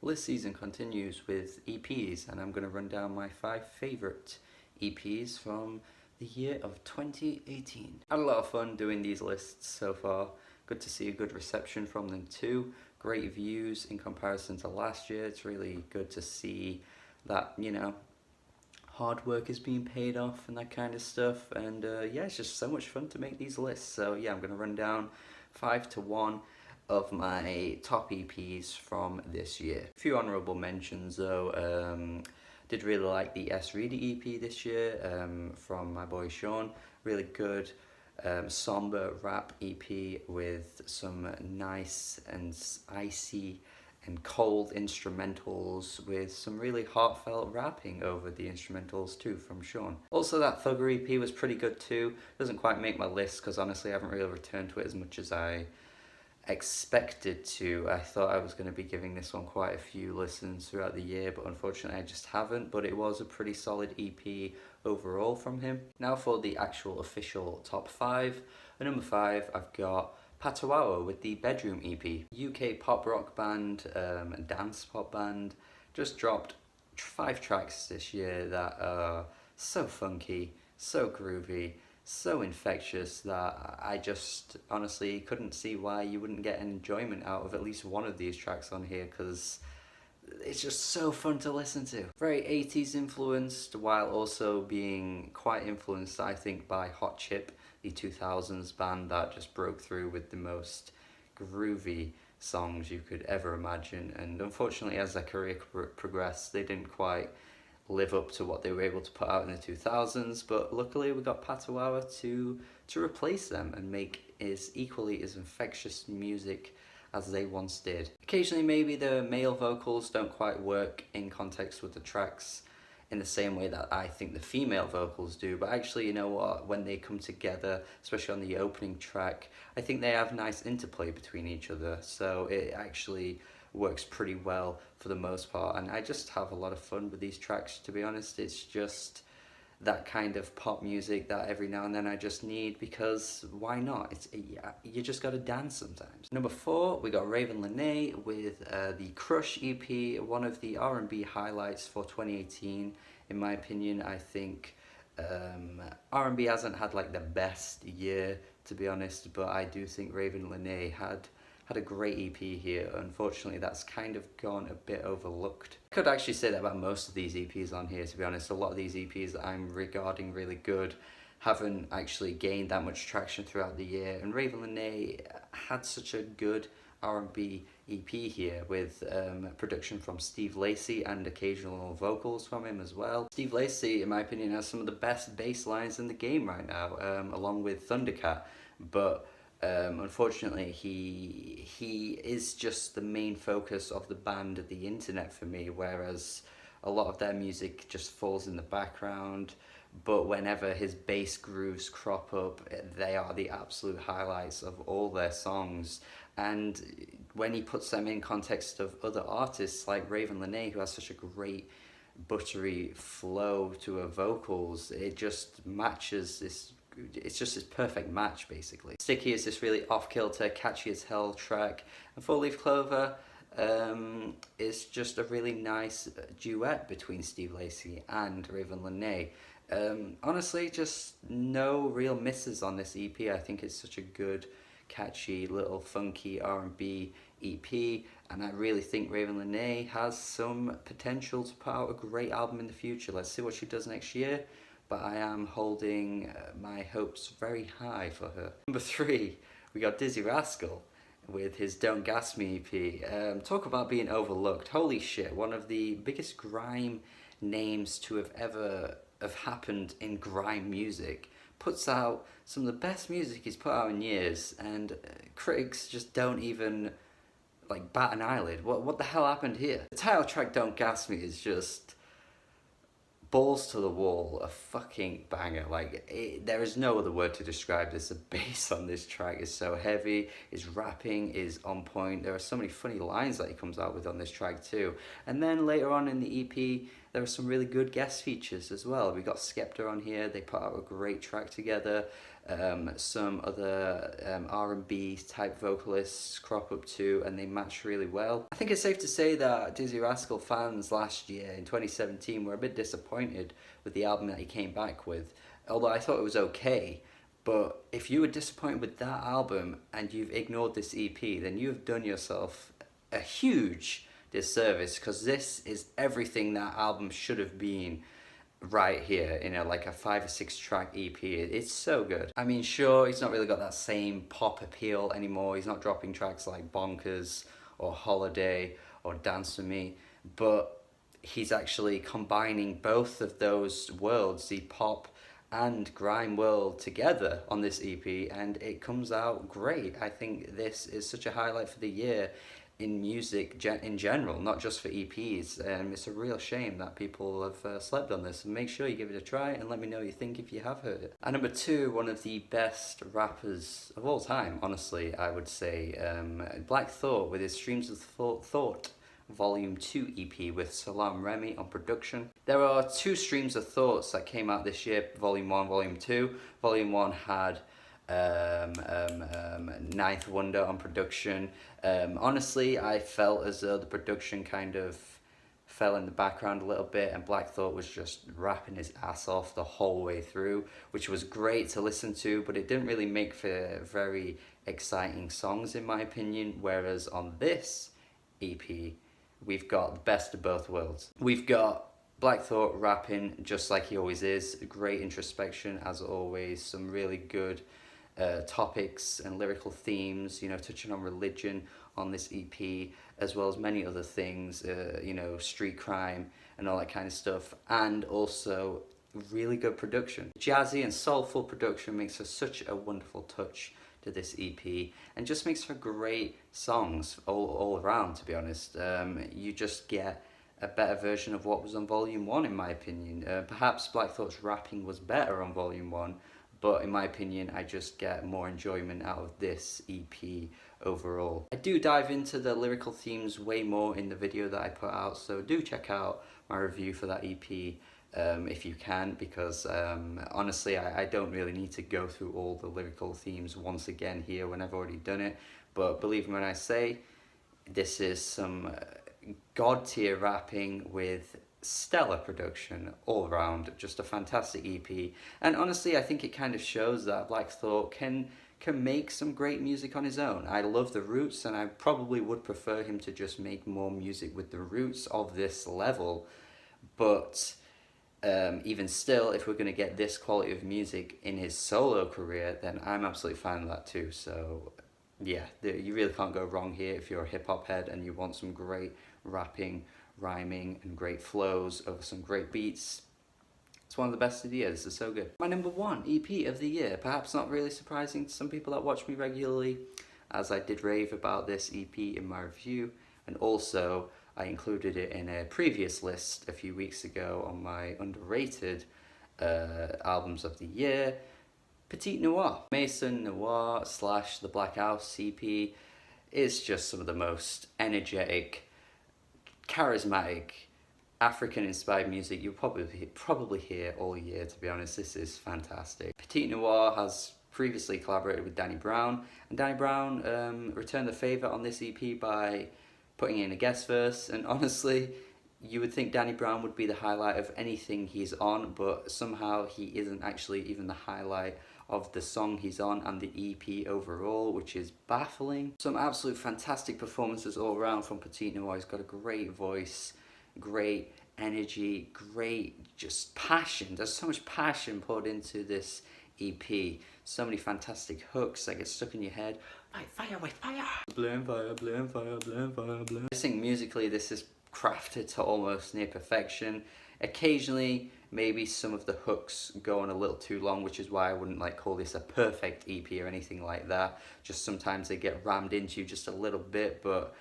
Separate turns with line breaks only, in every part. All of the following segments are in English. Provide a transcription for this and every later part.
List season continues with EPs, and I'm going to run down my 5 favourite EPs from the year of 2018. Had a lot of fun doing these lists so far. Good to see a good reception from them too. Great views in comparison to last year. It's really good to see that, hard work is being paid off and that kind of stuff. And yeah, it's just so much fun to make these lists. So yeah, I'm going to run down 5 to 1 of my top EPs from this year. A few honourable mentions though. Did really like the Reidy EP this year from my boy Sean. Really good somber rap EP with some nice and icy and cold instrumentals with some really heartfelt rapping over the instrumentals too from Sean. Also that Thugger EP was pretty good too. Doesn't quite make my list because honestly I haven't really returned to it as much as I expected to. I thought I was going to be giving this one quite a few listens throughout the year, but unfortunately I just haven't. But it was a pretty solid EP overall from him. Now for the actual official top 5. At number 5 I've got Patawawa with the Bedroom EP. UK pop rock band, dance pop band, just dropped 5 tracks this year that are so funky, so groovy, so infectious that I just honestly couldn't see why you wouldn't get enjoyment out of at least one of these tracks on here, because it's just so fun to listen to. Very 80s influenced while also being quite influenced, I think, by Hot Chip, the 2000s band that just broke through with the most groovy songs you could ever imagine. And unfortunately as their career progressed, they didn't quite live up to what they were able to put out in the 2000s, but luckily we got Patawawa to replace them and make equally as infectious music as they once did. Occasionally maybe the male vocals don't quite work in context with the tracks in the same way that I think the female vocals do, but actually, you know what, when they come together, especially on the opening track, I think they have nice interplay between each other, so it actually works pretty well for the most part, and I just have a lot of fun with these tracks, to be honest. It's just that kind of pop music that every now and then I just need, because why not? You just gotta dance sometimes. Number 4, we got Ravyn Lenae with the Crush EP, one of the R&B highlights for 2018, in my opinion. I think R&B hasn't had like the best year, to be honest, but I do think Ravyn Lenae had a great EP here. Unfortunately that's kind of gone a bit overlooked. I could actually say that about most of these EPs on here, to be honest. A lot of these EPs that I'm regarding really good haven't actually gained that much traction throughout the year, and Ravyn Lenae had such a good R&B EP here with production from Steve Lacy and occasional vocals from him as well. Steve Lacy, in my opinion, has some of the best bass lines in the game right now, along with Thundercat, but unfortunately he is just the main focus of the band at the internet for me, whereas a lot of their music just falls in the background, but whenever his bass grooves crop up, they are the absolute highlights of all their songs. And when he puts them in context of other artists like Ravyn Lenae, who has such a great buttery flow to her vocals, it just matches this. It's just this perfect match, basically. Sticky is this really off-kilter, catchy as hell track, and 4-Leaf Clover is just a really nice duet between Steve Lacy and Ravyn Lenae. Honestly, just no real misses on this EP. I think it's such a good, catchy, little funky R&B EP, and I really think Ravyn Lenae has some potential to put out a great album in the future. Let's see what she does next year, but I am holding my hopes very high for her. Number 3, we got Dizzee Rascal with his Don't Gas Me EP. Talk about being overlooked. Holy shit, one of the biggest grime names to have ever happened in grime music. Puts out some of the best music he's put out in years, and critics just don't even like bat an eyelid. What the hell happened here? The title track Don't Gas Me is just balls to the wall, a fucking banger. Like, there is no other word to describe this. The bass on this track is so heavy, his rapping is on point, there are so many funny lines that he comes out with on this track too. And then later on in the EP, there are some really good guest features as well. We got Skepta on here, they put out a great track together. Some other R&B type vocalists crop up too, and they match really well. I think it's safe to say that Dizzee Rascal fans last year in 2017 were a bit disappointed with the album that he came back with, although I thought it was okay. But if you were disappointed with that album and you've ignored this EP, then you have done yourself a huge disservice, because this is everything that album should have been right here, you know, like a 5 or 6 track EP. It's so good. I mean, sure, he's not really got that same pop appeal anymore. He's not dropping tracks like Bonkers or Holiday or Dance With Me, but he's actually combining both of those worlds, the pop and grime world, together on this EP, and it comes out great. I think this is such a highlight for the year in music in general, not just for EPs. It's a real shame that people have slept on this. Make sure you give it a try and let me know what you think if you have heard it. And number 2, one of the best rappers of all time, honestly, I would say, Black Thought with his Streams of Thought Volume 2 EP with Salaam Remi on production. There are 2 Streams of Thoughts that came out this year, Volume 1, Volume 2. Volume 1 had Ninth Wonder on production. Honestly, I felt as though the production kind of fell in the background a little bit, and Black Thought was just rapping his ass off the whole way through, which was great to listen to, but it didn't really make for very exciting songs in my opinion. Whereas on this EP, we've got the best of both worlds. We've got Black Thought rapping just like he always is, great introspection as always, some really good topics and lyrical themes, you know, touching on religion on this EP, as well as many other things, you know, street crime and all that kind of stuff, and also really good production. Jazzy and soulful production makes for such a wonderful touch to this EP, and just makes for great songs all around, to be honest. You just get a better version of what was on Volume 1, in my opinion. Perhaps Black Thought's rapping was better on Volume 1, but in my opinion, I just get more enjoyment out of this EP overall. I do dive into the lyrical themes way more in the video that I put out, so do check out my review for that EP if you can, because honestly, I don't really need to go through all the lyrical themes once again here when I've already done it. But believe me when I say, this is some god tier rapping with stellar production all around, just a fantastic EP. And honestly, I think it kind of shows that Black Thought can make some great music on his own. I love the roots, and I probably would prefer him to just make more music with the roots of this level. But even still, if we're going to get this quality of music in his solo career, then I'm absolutely fine with that too. So yeah, you really can't go wrong here if you're a hip-hop head and you want some great rapping, rhyming, and great flows over some great beats. It's one of the best of the year. This is so good. My number 1 EP of the year, perhaps not really surprising to some people that watch me regularly, as I did rave about this EP in my review, and also I included it in a previous list a few weeks ago on my underrated albums of the year. Petite Noir. Maison Noir / The Black House EP is just some of the most energetic, charismatic, African-inspired music you'll probably hear all year, to be honest. This is fantastic. Petite Noir has previously collaborated with Danny Brown, and Danny Brown returned the favour on this EP by putting in a guest verse, and honestly, you would think Danny Brown would be the highlight of anything he's on, but somehow he isn't actually even the highlight of the song he's on and the EP overall, which is baffling. Some absolute fantastic performances all around from Petite Noir. He's got a great voice, great energy, great just passion. There's so much passion poured into this EP. So many fantastic hooks that get stuck in your head. Like fire with fire. Bloom fire, bloom fire, bloom fire, bloom. I think musically this is crafted to almost near perfection. Occasionally, maybe some of the hooks go on a little too long, which is why I wouldn't like call this a perfect EP or anything like that. Just sometimes they get rammed into just a little bit, but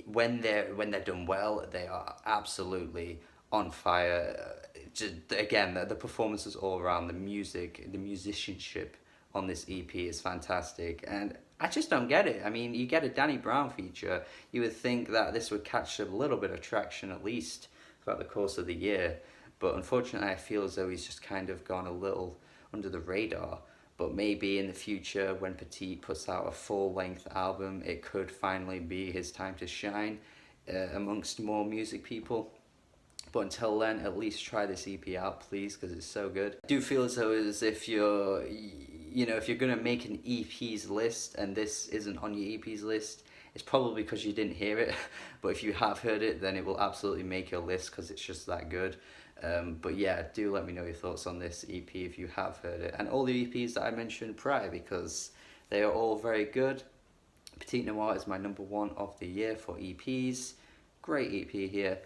when they're done well, they are absolutely on fire. Just, again, the performances all around, the music, the musicianship on this EP is fantastic, and I just don't get it. I mean, you get a Danny Brown feature, you would think that this would catch a little bit of traction at least throughout the course of the year. But unfortunately, I feel as though he's just kind of gone a little under the radar. But maybe in the future, when Petite puts out a full-length album, it could finally be his time to shine amongst more music people. But until then, at least try this EP out, please, because it's so good. I do feel as though as if you're, if you're gonna make an EPs list and this isn't on your EPs list, it's probably because you didn't hear it. But if you have heard it, then it will absolutely make your list because it's just that good. But yeah, do let me know your thoughts on this EP if you have heard it, and all the EPs that I mentioned prior, because they are all very good. Petite Noir is my #1 of the year for EPs. Great EP here.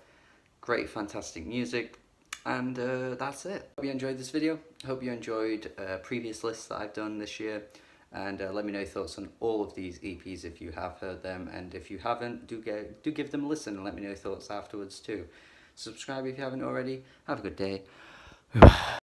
Great, fantastic music, and that's it. Hope you enjoyed this video. Hope you enjoyed previous lists that I've done this year, and let me know your thoughts on all of these EPs if you have heard them, and if you haven't, do give them a listen and let me know your thoughts afterwards too. Subscribe if you haven't already. Have a good day.